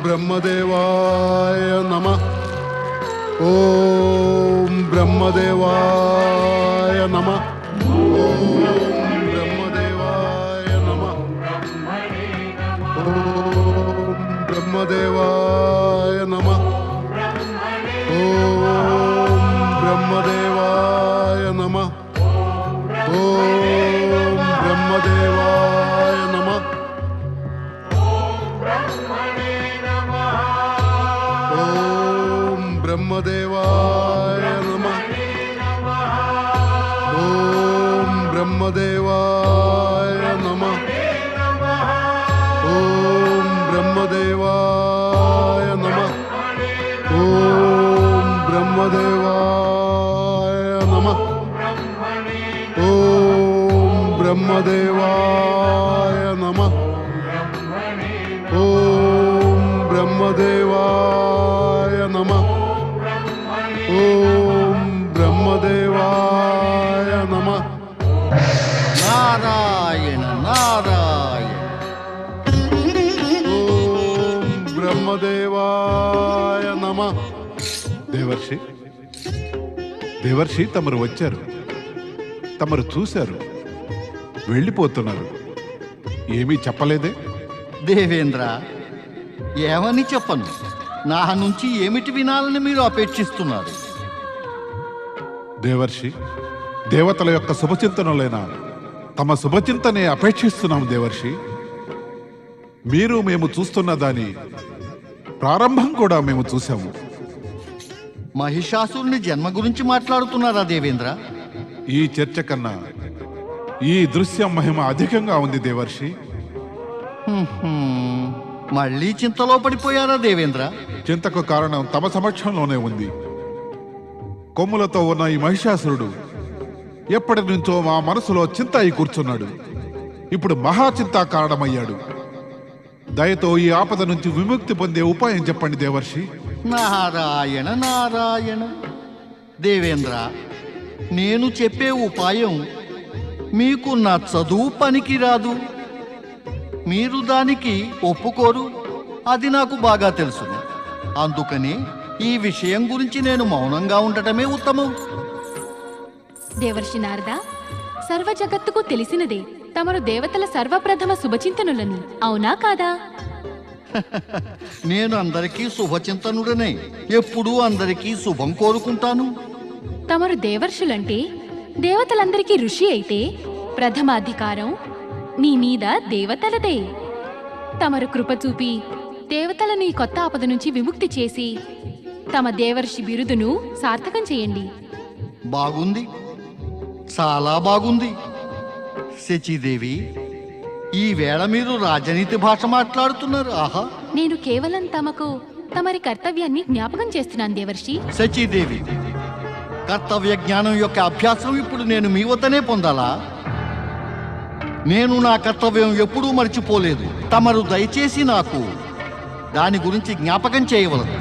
బ్రహ్మదేవాయ నమః. ఓం బ్రహ్మదేవాయ నమః. ఓం బ్రహ్మదేవాయ నమః. ఓం బ్రహ్మదేవాయ నమః. ఓం బ్రహ్మదేవాయ నమః. ఓం బ్రహ్మదేవాయ నమః. ఓం బ్రహ్మదేవాయ నమః. ఓం బ్రహ్మదేవాయ నమః. ఓం బ్రహ్మదేవాయ నమః. ఓం బ్రహ్మదేవాయ నమః. ఓం బ్రహ్మదేవాయ నమః. ఓం బ్రహ్మదేవాయ నమః. ఓం బ్రహ్మదేవాయ నమః. నారాయణ నారాయణ. ఓం బ్రహ్మదేవాయ నమః. దేవర్షి దేవర్షి తమరు వచ్చారు, తమరు చూశారు, వెళ్ళిపోతున్నారు. ఏమీ చెప్పలేదే? దేవేంద్ర, ఏమని చెప్పను? నా నుంచి ఏమిటి వినాలని మీరు అపేక్షిస్తున్నారు? దేవర్షి, దేవతల యొక్క శుభచింతనలైనా తమ శుభచింతనే అపేక్షిస్తున్నాం దేవర్షి. మీరు మేము చూస్తున్న దాని ప్రారంభం కూడా మేము చూసాము. మహిషాసురుని జన్మ గురించి మాట్లాడుతున్నారా దేవేంద్ర? ఈ చర్చ కన్నా ఈ దృశ్యం మహిమ అధికంగా ఉంది దేవర్షి. మళ్ళీ చింతలో పడిపోయారా దేవేంద్ర? చింతకు కారణం తమ సమక్షంలోనే ఉంది. కొమ్ములతో ఉన్న ఈ మహిషాసురుడు ఎప్పటి నుంచో మా మనసులో చింత అయి కూర్చున్నాడు. ఇప్పుడు మహాచింతా కారణమయ్యాడు. దయతో ఈ ఆపద నుంచి విముక్తి పొందే ఉపాయం చెప్పండి దేవర్షి. నారాయణ నారాయణ. దేవేంద్ర, నేను చెప్పే ఉపాయం మీకు నా చదువు పనికి రాదు. మీరు దానికి ఒప్పుకోరు, అది నాకు బాగా తెలుసు. అందుకని ఈ విషయం గురించి నేను మౌనంగా ఉండటమే ఉత్తమం. దేవర్షి నారద, సర్వ జగత్తుకు తెలిసినదే తమరు దేవతల సర్వప్రథమ శుభచింతనులని, అవునా కాదా? నేను అందరికీ శుభచింతనుడనే. ఎప్పుడూ అందరికీ శుభం కోరుకుంటాను. తమరు దేవర్షులంటే దేవతలందరికీ ఋషి అయితే ప్రథమ అధికారం మీ మీద దేవతలదే. తమరు కృప చూపి దేవతలను ఈ కొత్త ఆపద నుంచి విముక్తి చేసి తమ దేవర్షి బిరుదును సార్థకం చేయండి. బాగుంది, చాలా బాగుంది. శచీదేవి, ఈ వేళ మీరు రాజనీతి భాష మాట్లాడుతున్నారు. ఆహా! నేను కేవలం తమరి కర్తవ్యాన్ని జ్ఞాపకం చేస్తున్నాను దేవర్షి. శచీదేవి, కర్తవ్య జ్ఞానం యొక్క అభ్యాసం ఇప్పుడు నేను మీ వద్దనే పొందాలా? నేను నా కర్తవ్యం ఎప్పుడూ మర్చిపోలేదు. తమరు దయచేసి నాకు దాని గురించి జ్ఞాపకం చేయవలదు.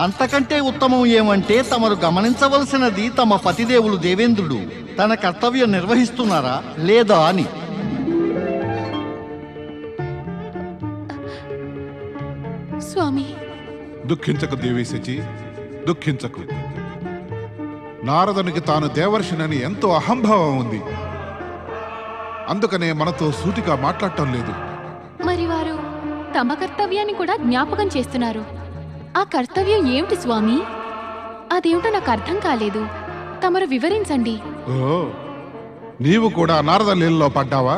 అంతకంటే ఉత్తమం ఏమంటే తమరు గమనించవలసినది తమ పతిదేవులు దేవేంద్రుడు తన కర్తవ్యం నిర్వహిస్తున్నారా లేదా అని. స్వామి, దుఃఖించకు దేవి శచి, దుఃఖించకు. నారదునికి తాను దేవర్షినని ఎంతో అహంభావం ఉంది. అందుకనే మనతో సూటిగా మాట్లాడటం లేదు. మరి వారు తమ కర్తవ్యాన్ని కూడా జ్ఞాపకం చేస్తున్నారు. ఆ కర్తవ్యం ఏమిటి స్వామి? అదేమిటో నాకు అర్థం కాలేదు. తమరు వివరించండి. ఓ, నీవు కూడా నారద లీలలో పడ్డావా?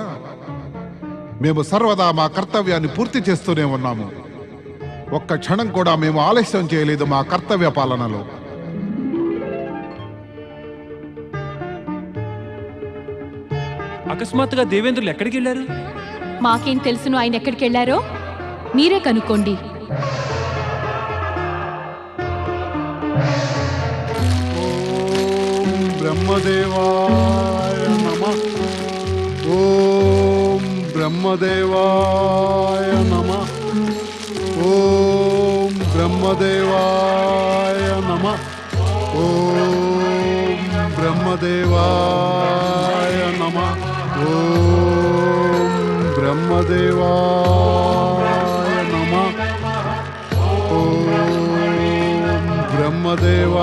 మేము సర్వదా మా కర్తవ్యాన్ని పూర్తి చేస్తూనే ఉన్నాము. ఒక్క క్షణం కూడా మేము ఆలస్యం చేయలేదు మా కర్తవ్య పాలనలో. అకస్మాత్తుగా దేవేంద్రులు ఎక్కడికి వెళ్ళారు? మాకేం తెలుసును ఆయన ఎక్కడికి వెళ్ళారో? మీరే కనుక్కోండి. ఓం బ్రహ్మదేవాయ నమః. ఓం బ్రహ్మదేవాయ నమః. ఓం బ్రహ్మదేవాయ నమః. ఓం బ్రహ్మదేవాయ నమః. ఓం బ్రహ్మదేవాయ నమః.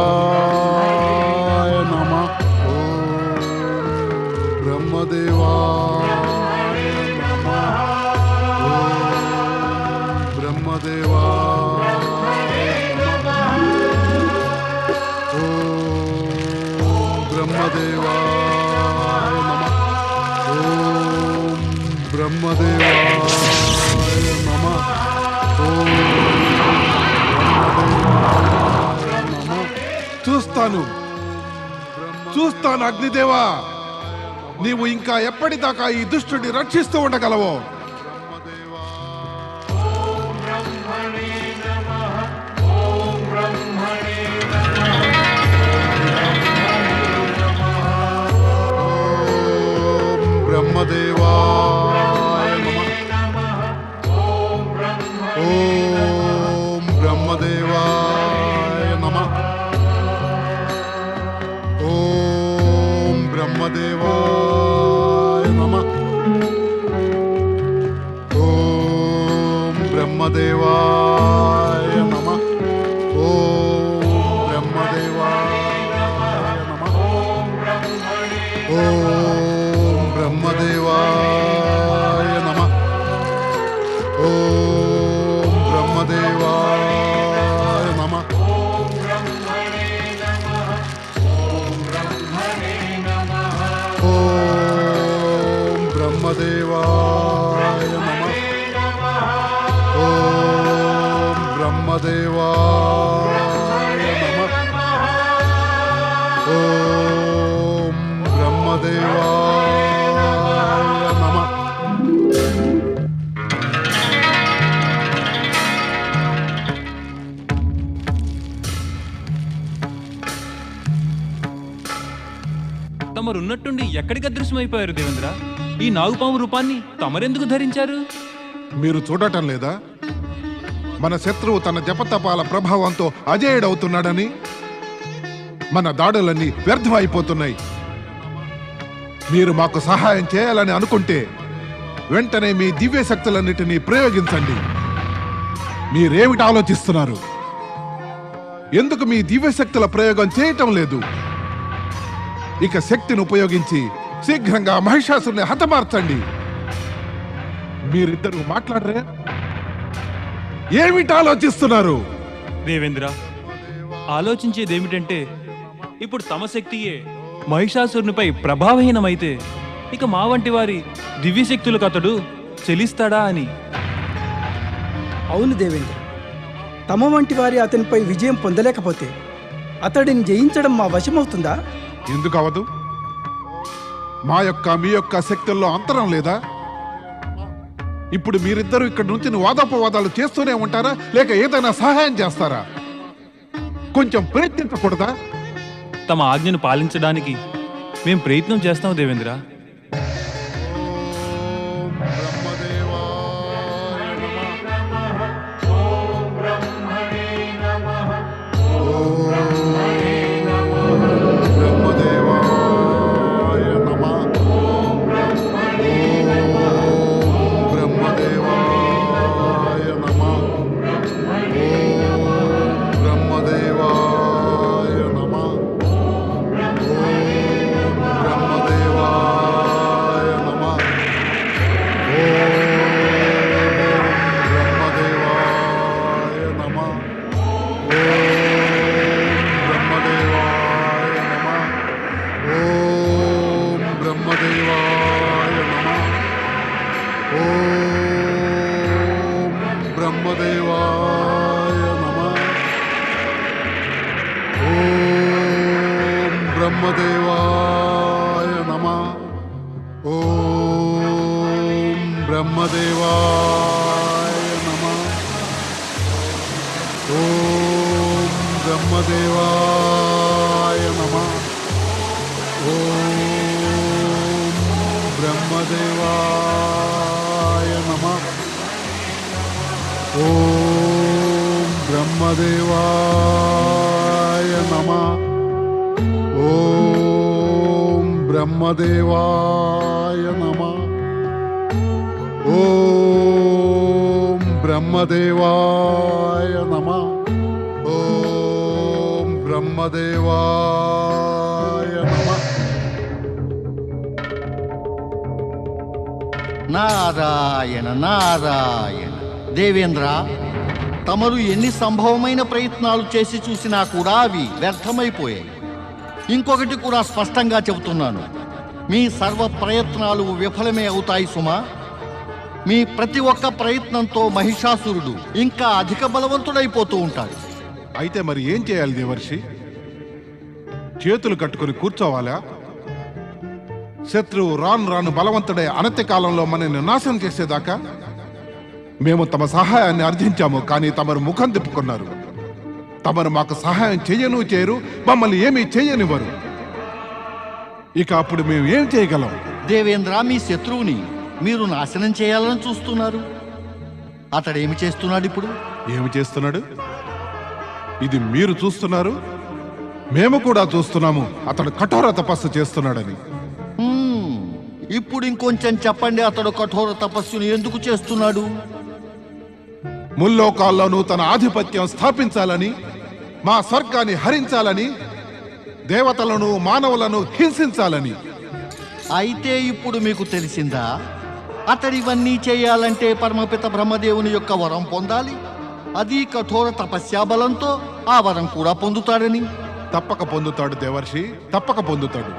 బ్రహ్మదేవాయ నమః. ఓం బ్రహ్మదేవాయ నమః. ఓం బ్రహ్మదేవాయ నమః. ఓం బ్రహ్మదేవాయ నమః. ఓం బ్రహ్మదేవాయ నమః. ఓం చూస్తాను అగ్నిదేవా, నీవు ఇంకా ఎప్పటిదాకా ఈ దుష్టుడిని రక్షిస్తూ ఉండగలవో. బ్రహ్మదేవాయ నమః. ఓం బ్రహ్మదేవాయ నమః. ఓం బ్రహ్మదేవాయ నమః. ఓం బ్రహ్మదేవాయ నమః. ఓం బ్రహ్మదేవాయ నమః. ఓం బ్రహ్మదేవాయ నమః. ఓం బ్రహ్మదేవాయ నమః. ఓం బ్రహ్మదేవాయ నమః. ఓం బ్రహ్మదేవాయ నమః. ఓం బ్రహ్మదేవాయ నమః. తమరున్నట్టుండి ఎక్కడికి అదృశ్యమైపోయారు దేవేంద్ర? ఈ నాగుపాము రూపాన్ని తమరెందుకు ధరించారు? మీరు చూడటం లేదా? మన శత్రువు తన జపతపాల ప్రభావంతో అజేయుడవుతున్నాడని. మన దాడులన్నీ వ్యర్థమైపోతున్నాయి. మీరు మాకు సహాయం చేయాలని అనుకుంటే వెంటనే మీ దివ్య శక్తులన్నిటినీ ప్రయోగించండి. మీరేమిటి ఆలోచిస్తున్నారు? ఎందుకు మీ దివ్య శక్తుల ప్రయోగం చేయటం లేదు? ఇక శక్తిని ఉపయోగించి శీఘ్రంగా మహిషాసుని హతమార్చండి. మీరిద్దరూ మాట్లాడరే? ఏమిటి ఆలోచిస్తున్నారు? దేవేంద్ర, ఆలోచించేదేమిటంటే ఇప్పుడు తమ శక్తియే మహిషాసురునిపై ప్రభావహీనమైతే ఇక మా వంటి వారి దివ్యశక్తులకు అతడు చెలిస్తాడా అని. అవును దేవేంద్ర, తమ వంటి వారి అతనిపై విజయం పొందలేకపోతే అతడిని జయించడం మా వశమవుతుందా? ఎందుకు అవదు? మీ యొక్క శక్తుల్లో అంతరం లేదా? ఇప్పుడు మీరిద్దరూ ఇక్కడి నుంచి వాదోపవాదాలు చేస్తూనే ఉంటారా, లేక ఏదైనా సహాయం చేస్తారా? కొంచెం ప్రయత్నించకూడదా? తమ ఆజ్ఞను పాలించడానికి మేం ప్రయత్నం చేస్తాం దేవేంద్ర. బ్రహ్మదేవాయ నమః. ఓం బ్రహ్మదేవాయ నమః. ఓం బ్రహ్మదేవాయ నమః. ఓం బ్రహ్మదేవాయ నమః. ఓం బ్రహ్మదేవాయ నమః. ఓం బ్రహ్మదేవాయ నమః. ఓం బ్రహ్మదేవాయ నమః. ఓం బ్రహ్మదేవాయ నమః. నారాయణ నారాయణ. దేవేంద్ర, తమరు ఎన్ని సంభవమైన ప్రయత్నాలు చేసి చూసినా కూడా అవి వ్యర్థమైపోయాయి. ఇంకొకటి కూడా స్పష్టంగా చెబుతున్నాను, మీ సర్వ ప్రయత్నాలు విఫలమే అవుతాయి సుమా. మీ ప్రతి ఒక్క ప్రయత్నంతో మహిషాసురుడు ఇంకా అధిక బలవంతుడైపోతూ ఉంటాడు. అయితే మరి ఏం చేయాలి దేవర్షి? చేతులు కట్టుకుని కూర్చోవాలా? శత్రువు రాను రాను బలవంతుడై అనతి కాలంలో మనల్ని నాశనం చేసేదాకా? మేము తమ సహాయాన్ని అర్థించాము, కానీ తమరు ముఖం తిప్పుకున్నారు. తమరు మాకు సహాయం చేయరు, మమ్మల్ని ఏమీ చేయనివ్వరు. ఇక అప్పుడు మేము ఏం చేయగలం? దేవేంద్ర, మీ శత్రువుని మీరు నాశనం చేయాలని చూస్తున్నారు. అతడేమి చేస్తున్నాడు ఇప్పుడు? ఏమి చేస్తున్నాడు? ఇది మీరు చూస్తున్నారు, మేము కూడా చూస్తున్నాము. అతడు కఠోర తపస్సు చేస్తున్నాడని. ఇప్పుడు ఇంకొంచెం చెప్పండి, అతడు కఠోర తపస్సుని ఎందుకు చేస్తున్నాడు? ముల్లోకాల్లోనూ తన ఆధిపత్యం స్థాపించాలని, మా స్వర్గాన్ని హరించాలని, దేవతలను మానవులను హింసించాలని. అయితే ఇప్పుడు మీకు తెలిసిందా, అతడివన్నీ చేయాలంటే పరమపిత బ్రహ్మదేవుని యొక్క వరం పొందాలి. అది కఠోర తపస్యా బలంతో ఆ వరం కూడా పొందుతాడని. తప్పక పొందుతాడు దేవర్షి, తప్పక పొందుతాడు.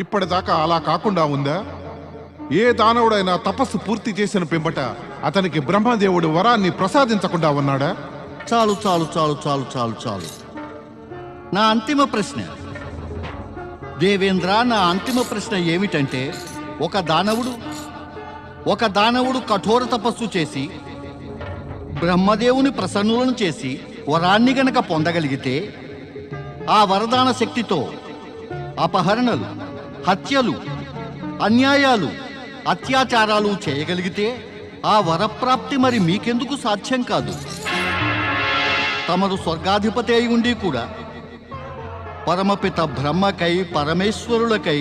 ఇప్పటిదాకా అలా కాకుండా ఉందా? ఏ దానవుడైనా తపస్సు పూర్తి చేసిన పిమ్మట అతనికి బ్రహ్మదేవుడు వరాన్ని ప్రసాదించకుండా ఉన్నాడా? చాలు చాలు చాలు చాలు చాలు చాలు. నా అంతిమ ప్రశ్న దేవేంద్ర, నా అంతిమ ప్రశ్న ఏమిటంటే, ఒక దానవుడు కఠోర తపస్సు చేసి బ్రహ్మదేవుని ప్రసన్నులను చేసి వరాన్ని గనక పొందగలిగితే, ఆ వరదాన శక్తితో అపహరణలు, హత్యలు, అన్యాయాలు, అత్యాచారాలు చేయగలిగితే ఆ వరప్రాప్తి మరి మీకెందుకు సాధ్యం కాదు? తమరు స్వర్గాధిపతి అయి ఉండి కూడా పరమపిత బ్రహ్మకై పరమేశ్వరులకై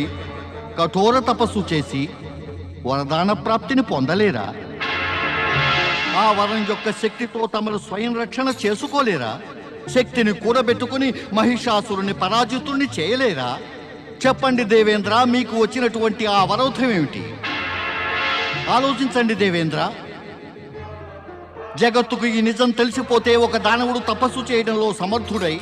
కఠోర తపస్సు చేసి వరదాన ప్రాప్తిని పొందలేరా? ఆ వరం యొక్క శక్తితో తమరు స్వయం రక్షణ చేసుకోలేరా? శక్తిని కూడబెట్టుకుని మహిషాసురుని పరాజితుణ్ణి చేయలేరా? చెప్పండి దేవేంద్ర, మీకు వచ్చినటువంటి ఆ అవరోధం ఏమిటి? ఆలోచించండి దేవేంద్ర. జగత్తుకు ఈ నిజం తెలిసిపోతే ఒక దానవుడు తపస్సు చేయడంలో సమర్థుడై,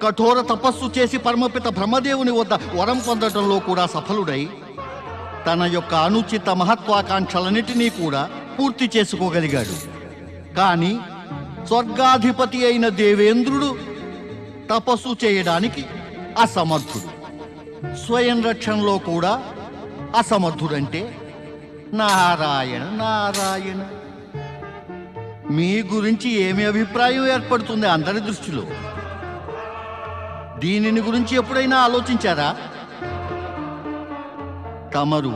కఠోర తపస్సు చేసి పరమపిత బ్రహ్మదేవుని వద్ద వరం పొందడంలో కూడా సఫలుడై, తన యొక్క అనుచిత మహత్వాకాంక్షలన్నిటినీ కూడా పూర్తి చేసుకోగలిగాడు. కానీ స్వర్గాధిపతి అయిన దేవేంద్రుడు తపస్సు చేయడానికి అసమర్థుడు. స్వయం రక్షణలో కూడా అసమర్థుడంటే నారాయణ నారాయణ. మీ గురించి ఏమి అభిప్రాయం ఏర్పడుతుంది అందరి దృష్టిలో? దీనిని గురించి ఎప్పుడైనా ఆలోచించారా? తమరు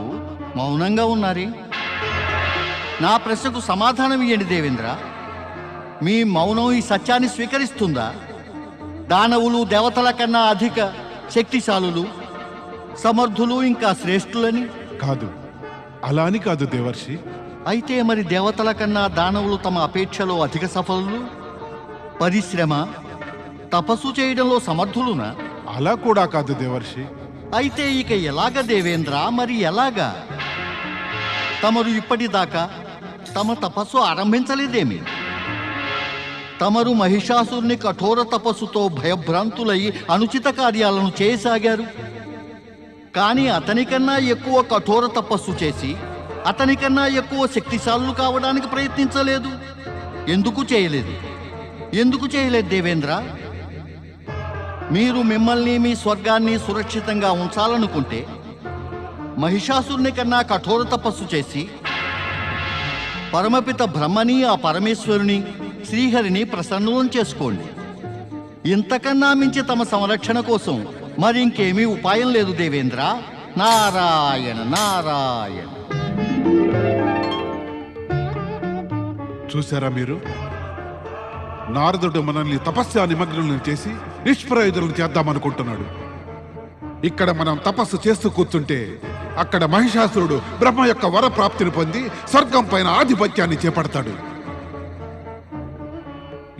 మౌనంగా ఉన్నారే. నా ప్రశ్నకు సమాధానం ఇవ్వండి దేవేంద్ర. మీ మౌనం ఈ సత్యాన్ని స్వీకరిస్తుందా? దానవులు దేవతల కన్నా అధిక శక్తిశాలులు, సమర్థులు, ఇంకా శ్రేష్ఠులని? కాదు, అలా అని కాదు దేవర్షి. అయితే మరి దేవతల కన్నా దానవులు తమ అపేక్షలో అధిక సఫలులు, పరిశ్రమ, తపస్సు చేయడంలో సమర్థులునా? అలా కూడా కాదు దేవర్షి. అయితే ఇక ఎలాగ దేవేంద్ర, మరి ఎలాగా? తమరు ఇప్పటిదాకా తమ తపస్సు ఆరంభించలేదేమి? తమరు మహిషాసురుని కఠోర తపస్సుతో భయభ్రాంతులై అనుచిత కార్యాలను చేయసాగారు. కానీ అతనికన్నా ఎక్కువ కఠోర తపస్సు చేసి అతనికన్నా ఎక్కువ శక్తిశాలులు కావడానికి ప్రయత్నించలేదు. ఎందుకు చేయలేదు? ఎందుకు చేయలేదు దేవేంద్ర? మీరు మిమ్మల్ని మీ స్వర్గాన్ని సురక్షితంగా ఉంచాలనుకుంటే మహిషాసురుని కన్నా కఠోర తపస్సు చేసి పరమపిత బ్రహ్మని, ఆ పరమేశ్వరుని, శ్రీహరిని ప్రసన్నం చేసుకోండి. ఇంతకన్నా మించి తమ సంరక్షణ కోసం మరి ఇంకేమీ ఉపాయం లేదు దేవేంద్ర. నారాయణ నారాయణ. చూసారా మీరు? నారదుడు మనల్ని తపస్యా నిమగ్నులను చేసి నిష్ప్రయోజనం చేద్దామనుకుంటున్నాడు. ఇక్కడ మనం తపస్సు చేస్తూ కూర్చుంటే అక్కడ మహిషాసురుడు బ్రహ్మ యొక్క వర ప్రాప్తిని పొంది స్వర్గం పైన ఆధిపత్యాన్ని చేపడతాడు.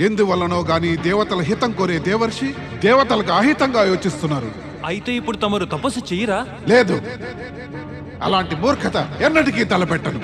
ఎందువల్లనో గాని దేవతల హితం కోరే దేవర్షి దేవతలకు అహితంగా యోచిస్తున్నారు. అయితే ఇప్పుడు తమరు తపస్సు చెయ్యరా? లేదు, అలాంటి మూర్ఖత ఎన్నటికీ తలపెట్టను.